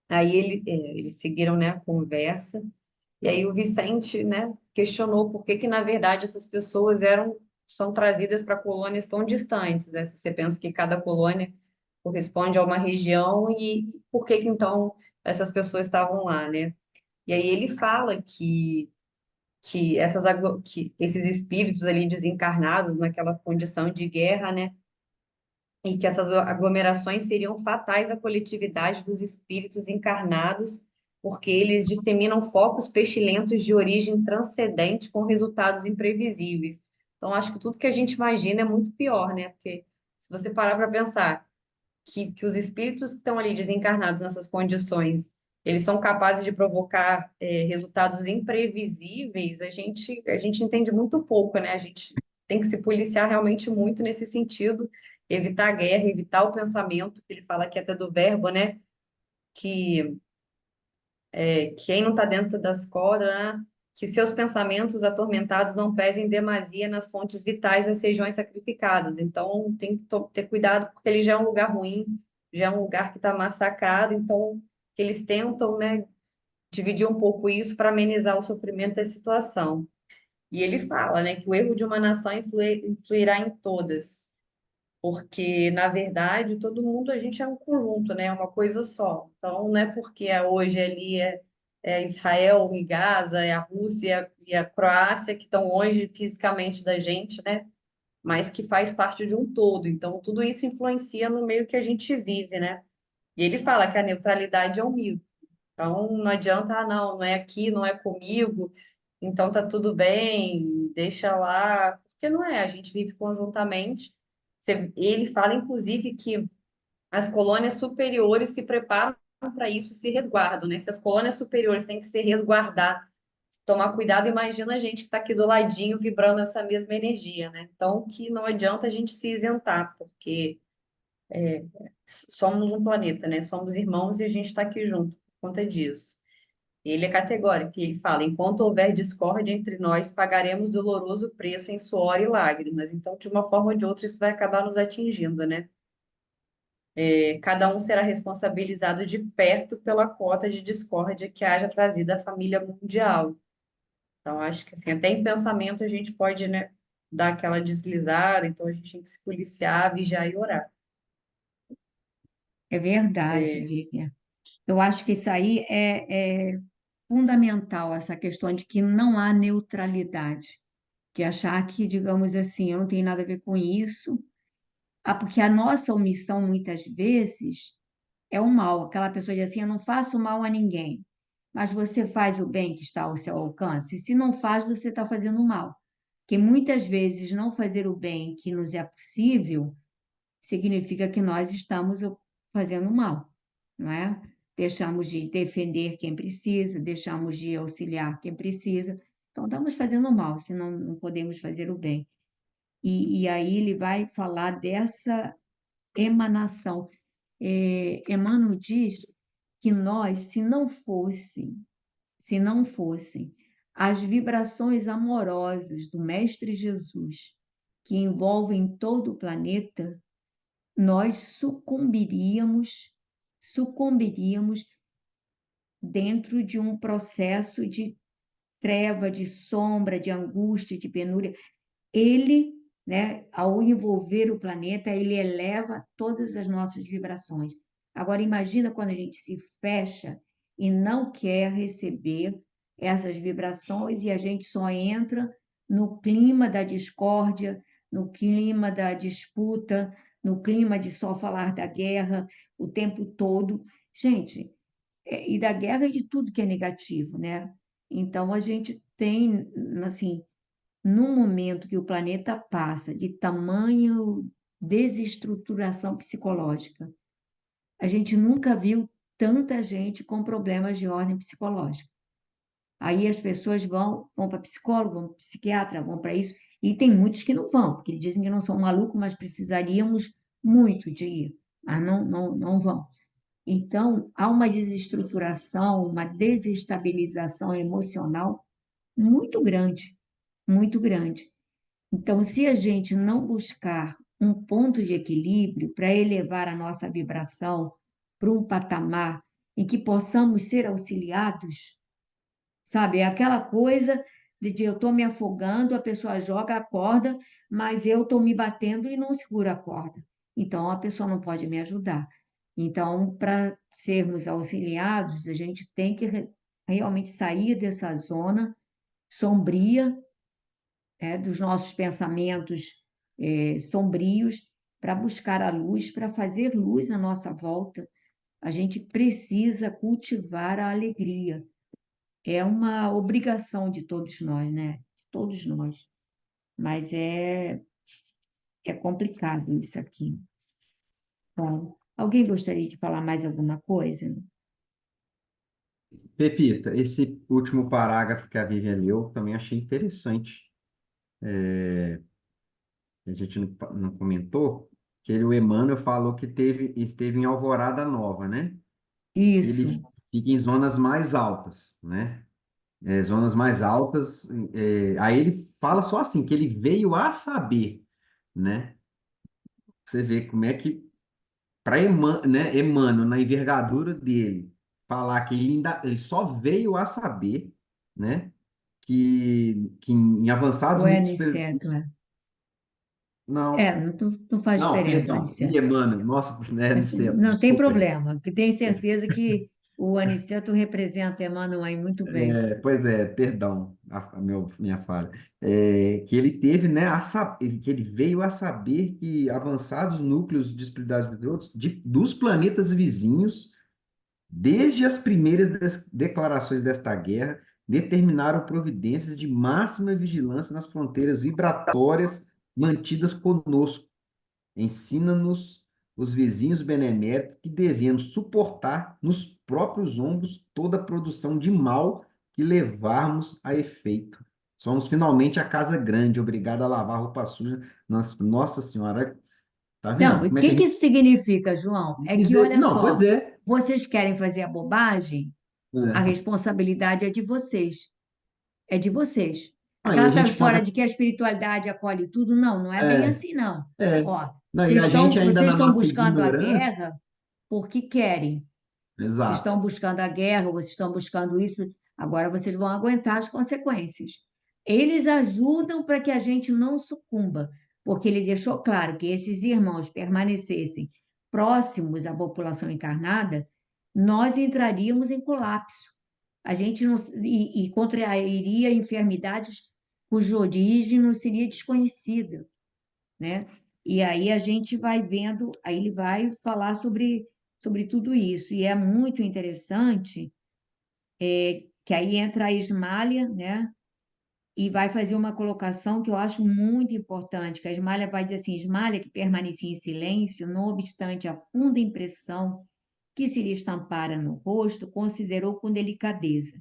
Aí eles seguiram, né, a conversa, e aí o Vicente, né, questionou por que que, na verdade, essas pessoas são trazidas para colônias tão distantes, né? Se você pensa que cada colônia corresponde a uma região, e por que que, então, essas pessoas estavam lá, né? E aí ele fala que esses espíritos ali desencarnados naquela condição de guerra, né, e que essas aglomerações seriam fatais à coletividade dos espíritos encarnados, porque eles disseminam focos pestilentos de origem transcendente com resultados imprevisíveis. Então, acho que tudo que a gente imagina é muito pior, né? Porque se você parar para pensar, que os espíritos que estão ali desencarnados nessas condições, eles são capazes de provocar resultados imprevisíveis, a gente entende muito pouco, né? A gente tem que se policiar realmente muito nesse sentido, evitar a guerra, evitar o pensamento, que ele fala aqui até do verbo, né? Que quem não está dentro das cordas, né? Que seus pensamentos atormentados não pesem demasia nas fontes vitais das regiões sacrificadas. Então, tem que ter cuidado, porque ele já é um lugar ruim, já é um lugar que está massacrado, então, eles tentam, né, dividir um pouco isso para amenizar o sofrimento da situação. E ele fala, né, que o erro de uma nação influirá em todas, porque, na verdade, todo mundo, a gente é um conjunto, né? É uma coisa só. Então, não é porque hoje ali é Israel e Gaza, é a Rússia e a Croácia que estão longe fisicamente da gente, né? Mas que faz parte de um todo. Então, tudo isso influencia no meio que a gente vive, né? E ele fala que a neutralidade é um mito. Então, não adianta, não é aqui, não é comigo, então tá tudo bem, deixa lá, porque não é, a gente vive conjuntamente. Ele fala, inclusive, que as colônias superiores se preparam para isso, se resguardam, né? Se as colônias superiores têm que se resguardar, tomar cuidado, imagina a gente que está aqui do ladinho vibrando essa mesma energia, né? Então, que não adianta a gente se isentar, porque somos um planeta, né? Somos irmãos e a gente está aqui junto por conta disso. Ele é categórico, ele fala: enquanto houver discórdia entre nós, pagaremos doloroso preço em suor e lágrimas. Então, de uma forma ou de outra, isso vai acabar nos atingindo, né? Cada um será responsabilizado de perto pela cota de discórdia que haja trazido à família mundial. Então, acho que assim, até em pensamento a gente pode, né, dar aquela deslizada, então a gente tem que se policiar, vigiar e orar. É verdade, É, Vivian. Eu acho que isso aí é fundamental, essa questão de que não há neutralidade, de achar que, digamos assim, eu não tenho nada a ver com isso. Porque a nossa omissão, muitas vezes, é o mal. Aquela pessoa diz assim: eu não faço mal a ninguém, mas você faz o bem que está ao seu alcance. Se não faz, você está fazendo mal. Porque muitas vezes não fazer o bem que nos é possível significa que nós estamos fazendo mal, não é? Deixamos de defender quem precisa, deixamos de auxiliar quem precisa. Então, estamos fazendo mal, se não podemos fazer o bem. E aí ele vai falar dessa emanação. Emmanuel diz que nós, se não fossem as vibrações amorosas do Mestre Jesus, que envolvem todo o planeta, nós sucumbiríamos dentro de um processo de treva, de sombra, de angústia, de penúria. Ele, né, ao envolver o planeta, ele eleva todas as nossas vibrações. Agora, imagina quando a gente se fecha e não quer receber essas vibrações e a gente só entra no clima da discórdia, no clima da disputa, no clima de só falar da guerra o tempo todo. Gente, e da guerra e de tudo que é negativo, né? Então, a gente tem, assim, num momento que o planeta passa de tamanho desestruturação psicológica, a gente nunca viu tanta gente com problemas de ordem psicológica. Aí as pessoas vão para psicólogo, vão para psiquiatra, vão para isso, e tem muitos que não vão, porque eles dizem que não são malucos, mas precisaríamos muito de ir, mas não vão. Então, há uma desestruturação, uma desestabilização emocional muito grande, muito grande. Então, se a gente não buscar um ponto de equilíbrio para elevar a nossa vibração para um patamar em que possamos ser auxiliados, sabe? É aquela coisa de eu estou me afogando, a pessoa joga a corda, mas eu estou me batendo e não seguro a corda. Então, a pessoa não pode me ajudar. Então, para sermos auxiliados, a gente tem que realmente sair dessa zona sombria, dos nossos pensamentos sombrios, para buscar a luz, para fazer luz à nossa volta. A gente precisa cultivar a alegria. É uma obrigação de todos nós, né? De todos nós. Mas é complicado isso aqui. Bom, Alguém gostaria de falar mais alguma coisa? Pepita, esse último parágrafo que a Vivian leu também achei interessante. A gente não comentou que o Emmanuel falou que esteve em Alvorada Nova, né? Que ele Isso. fica em zonas mais altas, né? Zonas mais altas. Aí ele fala só assim, que ele veio a saber, né? Você vê como é que, para né, Emmanuel, na envergadura dele, falar que ele só veio a saber, né? Que em avançados Ou é núcleos. aniceto, é? Não, Não faz não, diferença, perdão, aniceto. e Emmanuel, nossa, né, Assim, Aniceto, não tem desculpa aí. problema, que tenho certeza que o aniceto representa Emmanuel aí muito bem. Pois é, perdão, minha falha. Que ele teve, né, que ele veio a saber que avançados núcleos de espiritualidade dos planetas vizinhos, desde as primeiras declarações desta guerra, determinaram providências de máxima vigilância nas fronteiras vibratórias mantidas conosco. Ensina-nos os vizinhos beneméritos que devemos suportar nos próprios ombros toda a produção de mal que levarmos a efeito. Somos finalmente a casa grande, obrigada a lavar roupa suja. Nossa Senhora, tá Não, vendo? o Como é que que a que gente isso significa, João? É que, dizer? olha Não, pois só, é. vocês querem fazer a bobagem, a É. responsabilidade é de vocês. É de vocês. Aí a Aquela tal gente história fala, de que a espiritualidade acolhe tudo, não, não é bem é, assim, não. é. Ó, Não, e a gente ainda vocês na estão nossa buscando a ignorância, guerra porque querem. Vocês exato. estão buscando a guerra, vocês estão buscando isso, agora vocês vão aguentar as consequências. Eles ajudam para que a gente não sucumba, porque ele deixou claro que esses irmãos permanecessem próximos à população encarnada, nós entraríamos em colapso. A gente não, e contrairia enfermidades cuja origem não seria desconhecida, né? E aí a gente vai vendo, aí ele vai falar sobre tudo isso. E é muito interessante que aí entra a Ismália, né? E vai fazer uma colocação que eu acho muito importante, que a Ismália vai dizer assim, Ismália que permanecia em silêncio, não obstante a funda impressão que se lhe estampara no rosto, considerou com delicadeza.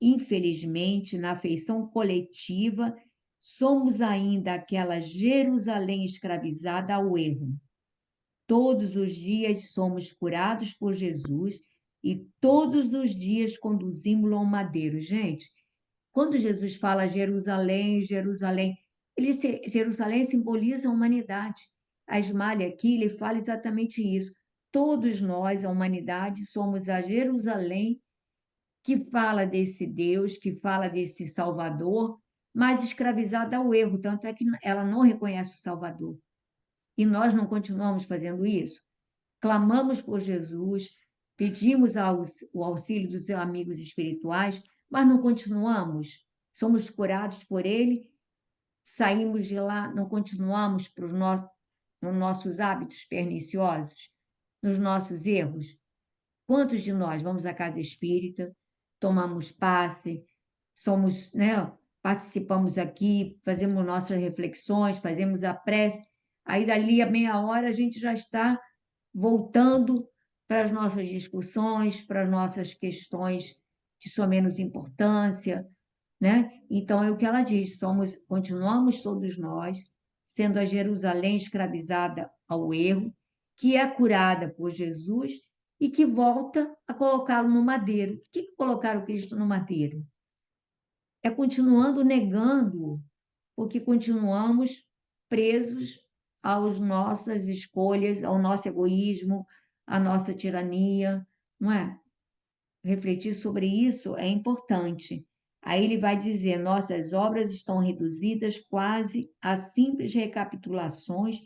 Infelizmente, na afeição coletiva, somos ainda aquela Jerusalém escravizada ao erro. Todos os dias somos curados por Jesus e todos os dias conduzimos-lo ao madeiro. Gente, quando Jesus fala Jerusalém, Jerusalém, Jerusalém simboliza a humanidade. A Ismália aqui, ele fala exatamente isso. Todos nós, a humanidade, somos a Jerusalém que fala desse Deus, que fala desse Salvador, mas escravizada ao erro, tanto é que ela não reconhece o Salvador. E nós não continuamos fazendo isso? Clamamos por Jesus, pedimos o auxílio dos amigos espirituais, mas não continuamos. Somos curados por Ele, saímos de lá, não continuamos nos nossos hábitos perniciosos, nos nossos erros. Quantos de nós vamos à casa espírita, tomamos passe, somos, né, participamos aqui, fazemos nossas reflexões, fazemos a prece, aí dali a meia hora a gente já está voltando para as nossas discussões, para as nossas questões de sua menos importância, né? Então é o que ela diz, continuamos todos nós sendo a Jerusalém escravizada ao erro, que é curada por Jesus e que volta a colocá-lo no madeiro. Por que colocaram Cristo no madeiro? É continuando negando, porque continuamos presos às nossas escolhas, ao nosso egoísmo, à nossa tirania, não é? Refletir sobre isso é importante. Aí ele vai dizer: nossas obras estão reduzidas quase a simples recapitulações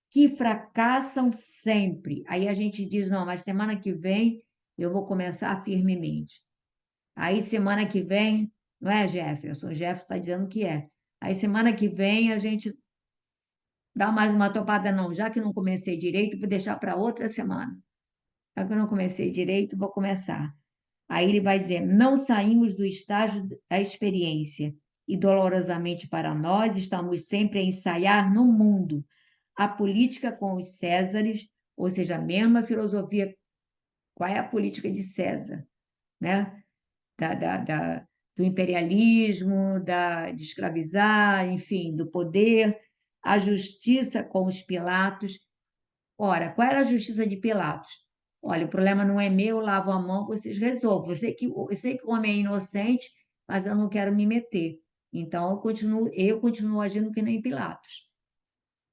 que fracassam sempre. Aí a gente diz: não, mas semana que vem eu vou começar firmemente. Aí semana que vem, não é, Jefferson? O Jefferson está dizendo que é. Aí semana que vem a gente dá mais uma topada, não. Já que não comecei direito, vou deixar para outra semana. Já que eu não comecei direito, vou começar. Aí ele vai dizer: não saímos do estágio da experiência, e dolorosamente para nós estamos sempre a ensaiar no mundo a política com os Césares, ou seja, a mesma filosofia. Qual é a política de César, né? Do imperialismo, de escravizar, enfim, do poder, a justiça com os Pilatos. Ora, qual era a justiça de Pilatos? Olha, o problema não é meu, eu lavo a mão, vocês resolvam. Eu sei que o homem é inocente, mas eu não quero me meter. Então, eu continuo agindo que nem Pilatos.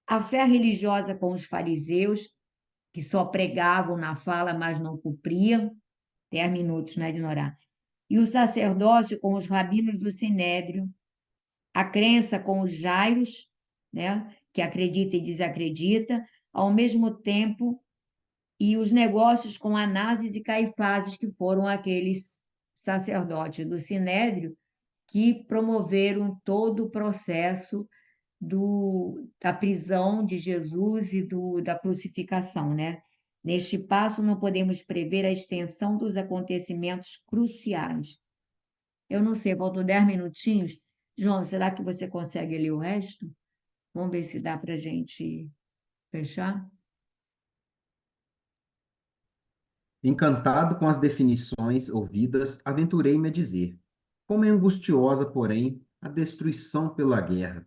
A fé religiosa com os fariseus, que só pregavam na fala, mas não cumpriam. 10 minutos, né, de orar. E o sacerdócio com os rabinos do Sinédrio, a crença com os jairos, né, que acredita e desacredita, ao mesmo tempo, e os negócios com Anásis e Caifás, que foram aqueles sacerdotes do Sinédrio que promoveram todo o processo da prisão de Jesus e da crucificação, né? Neste passo, não podemos prever a extensão dos acontecimentos cruciais. Eu não sei, faltam 10 minutinhos. João, será que você consegue ler o resto? Vamos ver se dá para a gente fechar. Encantado com as definições ouvidas, aventurei-me a dizer: como é angustiosa, porém, a destruição pela guerra.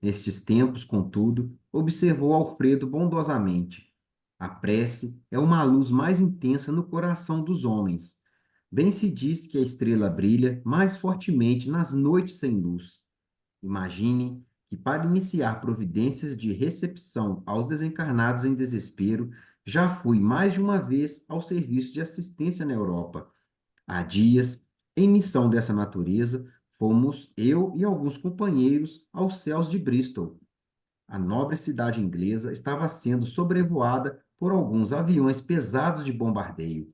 Nestes tempos, contudo, observou Alfredo bondosamente: a prece é uma luz mais intensa no coração dos homens. Bem se diz que a estrela brilha mais fortemente nas noites sem luz. Imagine que, para iniciar providências de recepção aos desencarnados em desespero, já fui mais de uma vez ao serviço de assistência na Europa. Há dias, em missão dessa natureza, fomos eu e alguns companheiros aos céus de Bristol. A nobre cidade inglesa estava sendo sobrevoada por alguns aviões pesados de bombardeio.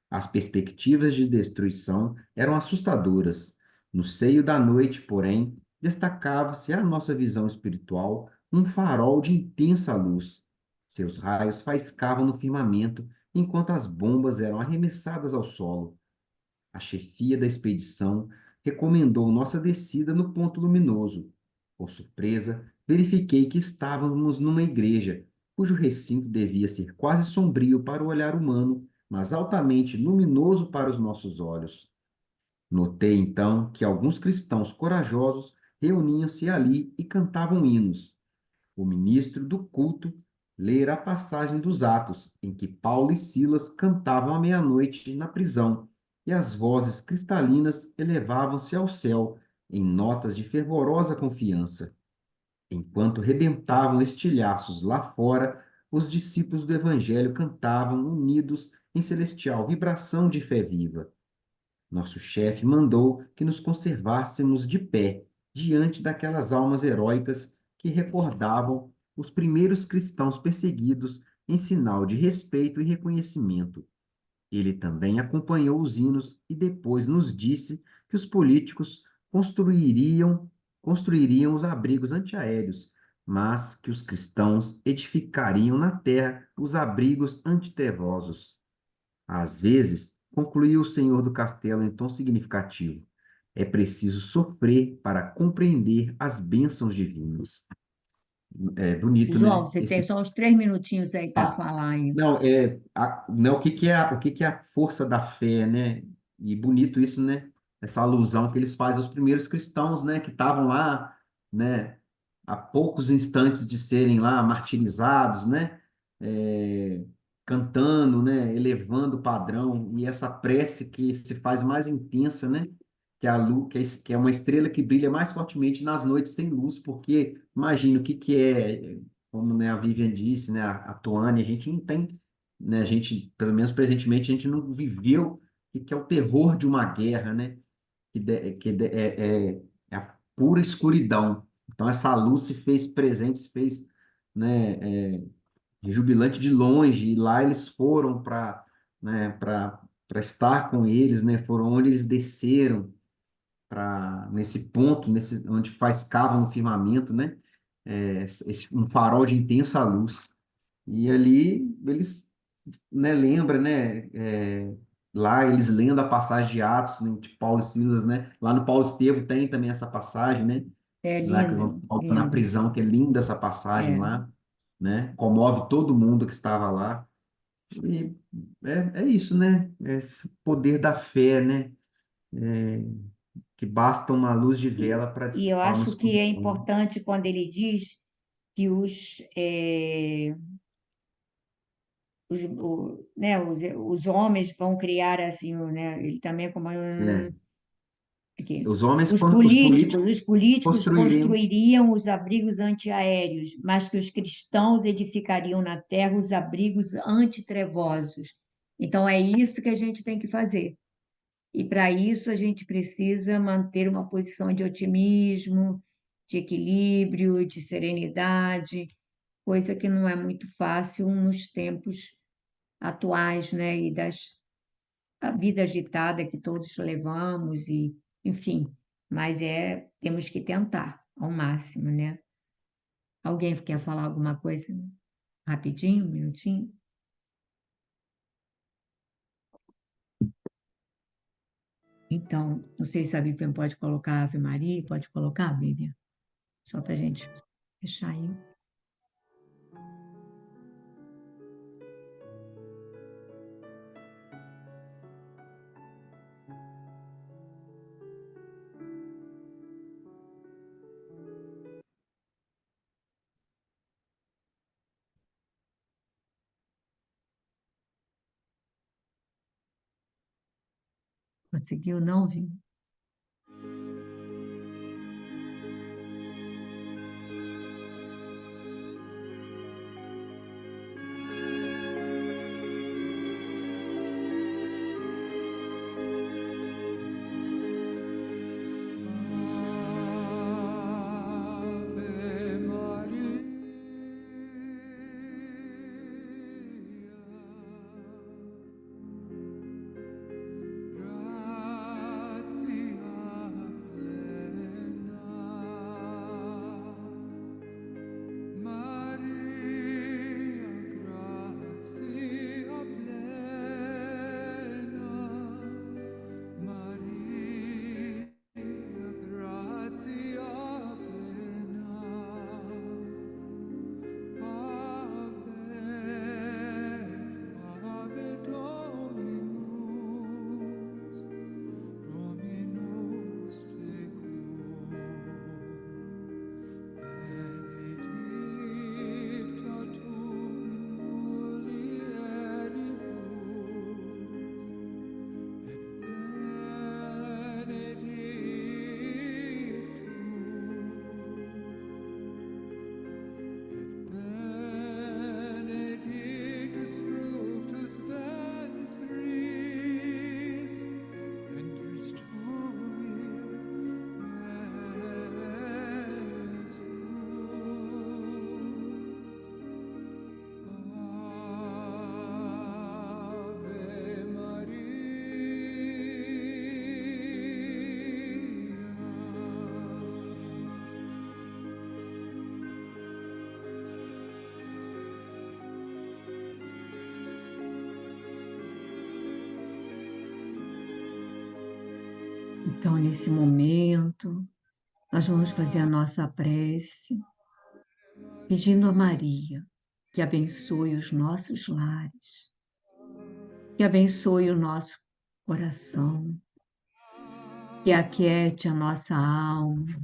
As perspectivas de destruição eram assustadoras. No seio da noite, porém, destacava-se à nossa visão espiritual um farol de intensa luz. Seus raios faiscavam no firmamento enquanto as bombas eram arremessadas ao solo. A chefia da expedição recomendou nossa descida no ponto luminoso. Por surpresa, verifiquei que estávamos numa igreja, cujo recinto devia ser quase sombrio para o olhar humano, mas altamente luminoso para os nossos olhos. Notei então que alguns cristãos corajosos reuniam-se ali e cantavam hinos. O ministro do culto lera a passagem dos Atos, em que Paulo e Silas cantavam à meia-noite na prisão, e as vozes cristalinas elevavam-se ao céu em notas de fervorosa confiança. Enquanto rebentavam estilhaços lá fora, os discípulos do Evangelho cantavam unidos em celestial vibração de fé viva. Nosso chefe mandou que nos conservássemos de pé diante daquelas almas heróicas que recordavam os primeiros cristãos perseguidos em sinal de respeito e reconhecimento. Ele também acompanhou os hinos e depois nos disse que os políticos construiriam os abrigos antiaéreos, mas que os cristãos edificariam na terra os abrigos antitrevosos. Às vezes, concluiu o senhor do castelo em tom significativo, é preciso sofrer para compreender as bênçãos divinas. É bonito, João, né? você tem Esse só uns 3 minutinhos aí para ah, falar aí. não, o que que é, o que que é a força da fé, né? E bonito isso, né? Essa alusão que eles fazem aos primeiros cristãos, né? Que estavam lá, né? A poucos instantes de serem lá martirizados, né? É, cantando, né? Elevando o padrão. E essa prece que se faz mais intensa, né? Que é a luz, que é uma estrela que brilha mais fortemente nas noites sem luz, porque imagina o que que é como, né, a Vivian disse, né, a Tuane, a gente não tem, né, a gente, pelo menos presentemente, a gente não viveu o que é o terror de uma guerra, né, é a pura escuridão. Então, essa luz se fez presente, se fez, né, jubilante de longe, e lá eles foram para estar com eles, né, foram onde eles desceram, nesse ponto, onde faz cava no firmamento, né, um farol de intensa luz. E ali eles, né, lembra, né, lá eles lendo a passagem de Atos, né, de Paulo e Silas, né, lá no Paulo Estevo tem também essa passagem, né, É lá que linda, Paulo tá na linda. prisão, que é linda essa passagem É. lá. né? Comove todo mundo que estava lá. E é isso, né? É esse poder da fé, né? Que basta uma luz de E, vela para e eu dissipar uma acho que é escuridão. importante quando ele diz que os homens vão criar assim, né? Ele também como É. aqui. Os homens, Os os políticos, políticos os políticos construiriam. construiriam os abrigos antiaéreos, mas que os cristãos edificariam na terra os abrigos antitrevosos. Então é isso que a gente tem que fazer. E para isso a gente precisa manter uma posição de otimismo, de equilíbrio, de serenidade, coisa que não é muito fácil nos tempos atuais, né? E a vida agitada que todos levamos e, enfim, mas temos que tentar ao máximo, né? Alguém quer falar alguma coisa rapidinho, um minutinho? Então, não sei se a Vivian pode colocar Ave Maria, pode colocar, Vivian? Só para a gente fechar aí. Conseguiu, não, Vivian? Ave Maria, gratia plena, Maria, gratia plena, Maria, gratia plena, Ave Dominus, Dominus tecum, benedicta tu in mulieribus, et benedictus fructus ventris tui, Iesus. Ave Maria. Então, nesse momento, nós vamos fazer a nossa prece, pedindo a Maria que abençoe os nossos lares, que abençoe o nosso coração, que aquiete a nossa alma,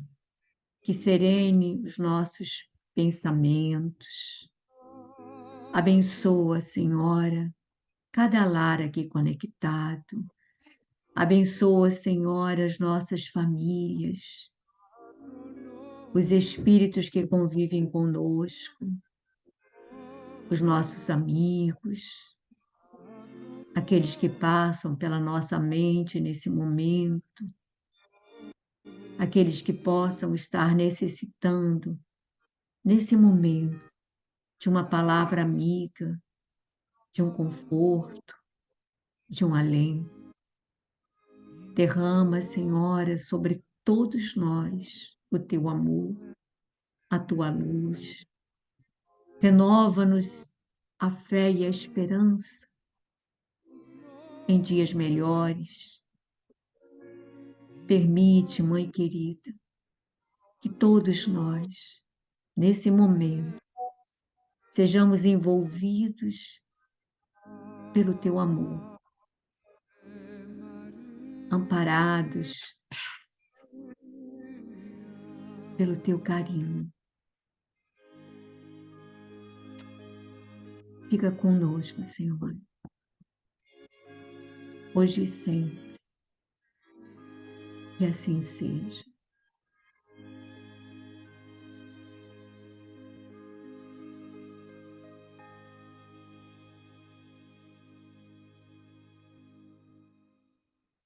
que serene os nossos pensamentos. Abençoa, Senhora, cada lar aqui conectado. Abençoa, Senhora, as nossas famílias, os espíritos que convivem conosco, os nossos amigos, aqueles que passam pela nossa mente nesse momento, aqueles que possam estar necessitando, nesse momento, de uma palavra amiga, de um conforto, de um alento. Derrama, Senhora, sobre todos nós o teu amor, a tua luz. Renova-nos a fé e a esperança em dias melhores. Permite, Mãe querida, que todos nós, nesse momento, sejamos envolvidos pelo teu amor, amparados pelo teu carinho. Fica conosco, Senhor, hoje e sempre, e assim seja.